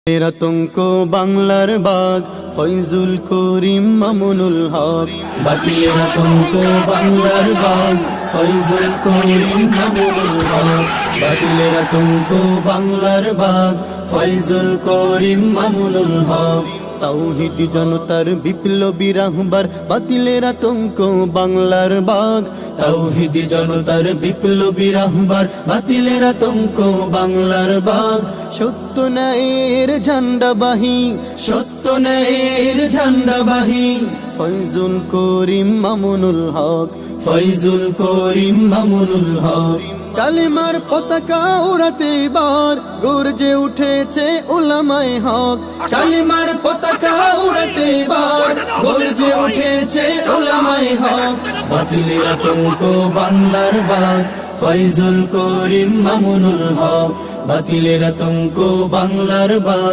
আতঙ্ক বাংলার বাগ ফয়জুল করিম মামুনুল হক। বাতিলের আতঙ্ক বাংলার বাগ ফয়জুল করিম মামুনুল হক। বাতিলের আতঙ্ক বাংলার বাগ ফয়জুল করিম মামুনুল হক। তাওহীদ জনতার বিপ্লবী রাহবার বাতিলের আতঙ্ক বাংলার বাগ। তাওহীদ জনতার বিপ্লবী রাহবার বাতিলের আতঙ্ক বাংলার বাগ। সত্য ন্যায়ের ঝান্ডাবাহী, সত্য ন্যায়ের ঝান্ডাবাহী ফয়জুল করিম মামুনুল হক। ফয়জুল করিম মামুনুল হক। কালিমার পতাকা উড়াতে বার গর্জে উঠেছে উলামায়ে হক। কালিমার পতাকা উড়াতে বার গর্জে উঠেছে উলামায়ে হক। বাতিলের আতঙ্ক বাংলার বাগ ফয়জুল করিম মামুনুল হক। বাতিলের আতঙ্ক বাংলার বাগ।